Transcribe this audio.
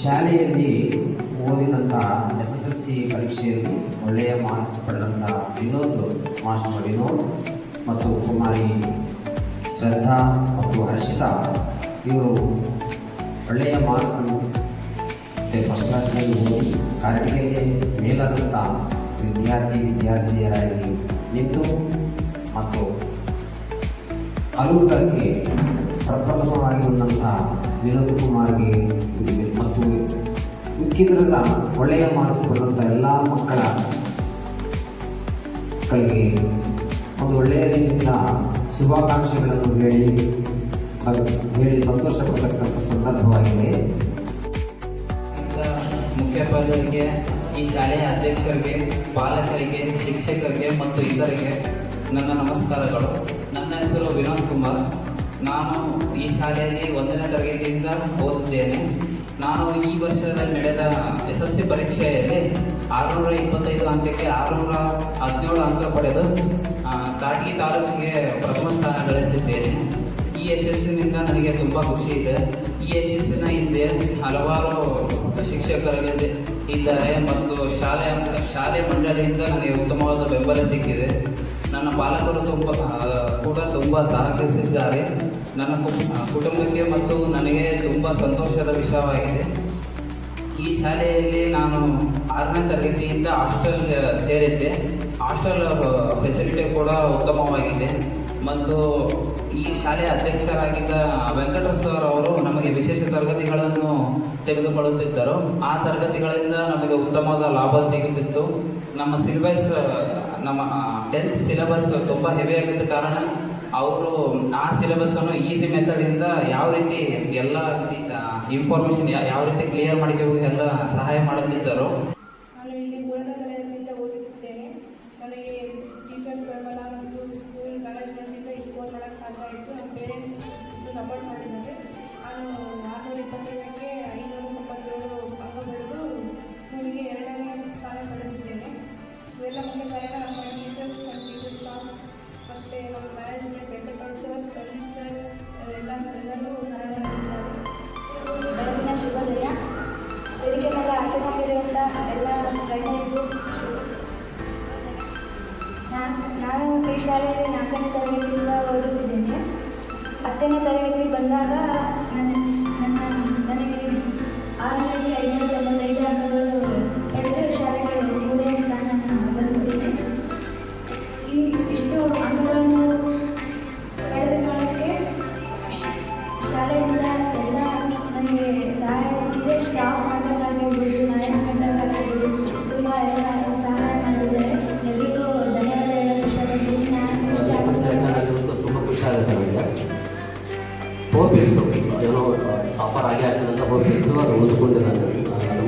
ಶಾಲೆಯಲ್ಲಿ ಓದಿದಂಥ SSLC ಪರೀಕ್ಷೆಯಲ್ಲಿ ಒಳ್ಳೆಯ ಮಾರ್ಕ್ಸ್ ಪಡೆದಂಥ ಮಾಸ್ಟರ್ ವಿನೋದ್ ಮತ್ತು ಕುಮಾರಿ ಶ್ರದ್ಧಾ ಮತ್ತು ಹರ್ಷಿತಾ ಇವರು ಒಳ್ಳೆಯ ಮಾರ್ಕ್ಸ್ ಮತ್ತು ಫಸ್ಟ್ ಕ್ಲಾಸ್ನಲ್ಲಿ ಓದಿ ಕರಾಟೆಯಲ್ಲಿ ಮೇಲಾದಂಥ ವಿದ್ಯಾರ್ಥಿನಿಯರಾಗಿ ನಿಂತು ಮತ್ತು ಅಲೂಟಕ್ಕೆ ಪ್ರಪ್ರಥಮವಾಗಿ ಬಂದಂಥ ವಿನೋದ್ ಕುಮಾರ್ಗೆ ಮತ್ತು ಮಿಕ್ಕಿದ್ರೆಲ್ಲ ಒಳ್ಳೆಯ ಮಾರ್ಕ್ಸ್ ಪಡೆದಂಥ ಎಲ್ಲ ಮಕ್ಕಳಿಗೆ ಒಂದು ಒಳ್ಳೆಯ ರೀತಿಯಿಂದ ಶುಭಾಕಾಂಕ್ಷೆಗಳನ್ನು ಹೇಳಿ ಸಂತೋಷ ಪಡ್ತಕ್ಕಂಥ ಸಂದರ್ಭವಾಗಿದೆ. ಮುಖ್ಯೋಪಾಧ್ಯಾಯರಿಗೆ, ಈ ಶಾಲೆಯ ಅಧ್ಯಕ್ಷರಿಗೆ, ಪಾಲಕರಿಗೆ, ಶಿಕ್ಷಕರಿಗೆ ಮತ್ತು ಇತರರಿಗೆ ನನ್ನ ನಮಸ್ಕಾರಗಳು. ನನ್ನ ಹೆಸರು ವಿನೋದ್ ಕುಮಾರ್. ನಾನು ಈ ಶಾಲೆಯಲ್ಲಿ 1ನೇ ತರಗತಿಯಿಂದ ಓದುತ್ತೇನೆ. ನಾನು ಈ ವರ್ಷದಲ್ಲಿ ನಡೆದ SSLC ಪರೀಕ್ಷೆಯಲ್ಲಿ 625 ಅಂಕಕ್ಕೆ 617 ಅಂಕ ಪಡೆದು ಕಾಟಗಿ ತಾಲೂಕಿಗೆ ಪ್ರಥಮ ಸ್ಥಾನ ಗಳಿಸಿದ್ದೇನೆ. ಈ ಯಶಸ್ಸಿನಿಂದ ನನಗೆ ತುಂಬ ಖುಷಿ ಇದೆ. ಈ ಯಶಸ್ಸಿನ ಹಿಂದೆ ಹಲವಾರು ಶಿಕ್ಷಕರಲ್ಲಿ ಇದ್ದಾರೆ ಮತ್ತು ಶಾಲೆ ಮಂಡಳಿಯಿಂದ ನನಗೆ ಉತ್ತಮವಾದ ಬೆಂಬಲ ಸಿಕ್ಕಿದೆ. ನನ್ನ ಪಾಲಕರು ಕೂಡ ತುಂಬ ಸಹಕರಿಸಿದ್ದಾರೆ. ನನ್ನ ಕುಟುಂಬಕ್ಕೆ ಮತ್ತು ನನಗೆ ತುಂಬ ಸಂತೋಷದ ವಿಷಯವಾಗಿದೆ. ಈ ಶಾಲೆಯಲ್ಲಿ ನಾನು 6ನೇ ತರಗತಿಯಿಂದ ಹಾಸ್ಟೆಲ್ ಸೇರಿದ್ದೆ. ಹಾಸ್ಟೆಲ್ ಫೆಸಿಲಿಟಿ ಕೂಡ ಉತ್ತಮವಾಗಿದೆ ಮತ್ತು ಈ ಶಾಲೆಯ ಅಧ್ಯಕ್ಷರಾಗಿದ್ದ ವೆಂಕಟೇಶ್ ಸರ್ ಅವರು ನಮಗೆ ವಿಶೇಷ ತರಗತಿಗಳನ್ನು ತೆಗೆದುಕೊಳ್ಳುತ್ತಿದ್ದರು. ಆ ತರಗತಿಗಳಿಂದ ನಮಗೆ ಉತ್ತಮವಾದ ಲಾಭ ಸಿಗುತ್ತಿತ್ತು. ನಮ್ಮ 10th ಸಿಲೆಬಸ್ ತುಂಬ ಹೆವಿ ಆಗಿದ್ದ ಕಾರಣ ಅವರು ಆ ಸಿಲೆಬಸ್ಸನ್ನು ಈಸಿ ಮೆಥಡಿಂದ ಯಾವ ರೀತಿ ಎಲ್ಲ ಇನ್ಫಾರ್ಮೇಷನ್ ಯಾವ ರೀತಿ ಕ್ಲಿಯರ್ ಮಾಡಿಕೋಬೇಕು ಎಲ್ಲ ಸಹಾಯ ಮಾಡುತ್ತಿದ್ದರು. ನಾನು ಇಲ್ಲಿ ಪೂರ್ಣತಲೆಯಿಂದ ಓದುತ್ತಿದ್ದೇನೆ. ನನಗೆ ಟೀಚರ್ಸ್ ಬೆಂಬಲ ಮತ್ತು ಸ್ಕೂಲ್ ಮ್ಯಾನೇಜ್ಮೆಂಟಿಂದ ಈ ಸ್ಕೋರ್ ಮಾಡೋಕ್ಕೆ ಸಾಧ್ಯ ಆಯಿತು. ನಮ್ಮ ಪೇರೆಂಟ್ಸ್ ಸಪೋರ್ಟ್ ಮಾಡಿದ್ದಾರೆ. ನಾನು 625ಕ್ಕೆ 597 ಅಂಕ ಪಡೆದು ಸ್ಕೂಲಿಗೆ 2ನೇ ಸ್ಥಾನ ಪಡೆದಿದ್ದೇನೆ. ಇವೆಲ್ಲ ಮುಖ್ಯ ಕಾರಣ ನಮ್ಮ ಟೀಚರ್ಸ್ ಸ್ಟಾಫ್ ಮತ್ತು ನಮ್ಮ management Venkatesh sir, Salim sir ಎಲ್ಲರೂ ಬೆಳಗಿನ ಶುಭೋದಯ. ವೇದಿಕೆ ಮೇಲೆ ಆಸನಾಗಿರುವಂಥ ಎಲ್ಲ ಗಣ್ಯರಿಗೂ ನಾನು ಈ ಶಾಲೆಯಲ್ಲಿ 4ನೇ ತರಗತಿಯಿಂದ ಓದುತ್ತಿದ್ದೇನೆ. 10ನೇ ತರಗತಿ ಬಂದಾಗ ನನಗೆ 695 ಅಂಕಗಳು ಪಡೆದು ಶಾಲೆಗೆ 3ನೇ ಸ್ಥಾನ ಬಂದಿದ್ದೇನೆ. ಇಷ್ಟು ಅಂಕಗಳನ್ನು ಪಡೆದುಕೊಳ್ಳೋಕ್ಕೆ ಶಾಲೆಯಿಂದ ಎಲ್ಲ ನನಗೆ ಸಹಾಯ ಸಿಕ್ಕಿದೆ. ಸ್ಟಾಫ್ ಮೆಂಬರ್ಸ್ ಆಗಿರ್ಬೋದು, ನಾಯಕರಾಗಿರ್ಬೋದು, ತುಂಬ ಎಲ್ಲ ಸಹಾಯ ಮಾಡಿದ್ದಾರೆ. ಎಲ್ರಿಗೂ ಧನ್ಯವಾದ ಹೇಳೋಕ್ಕೆ ಇಷ್ಟಪಡ್ತೀನಿ. ತುಂಬ ಖುಷಿ ಆಗುತ್ತೆ ನಮಗೆ. ಹೋಪ್ ಇತ್ತು, ಏನೋ ಆಫರ್ ಆಗೇ ಆಗ್ತದೆ ಅಂತ ಹೋಪ್ ಇತ್ತು. ಅದು ಉಳಿಸ್ಕೊಂಡು ನಾನು ನಮ್ಮ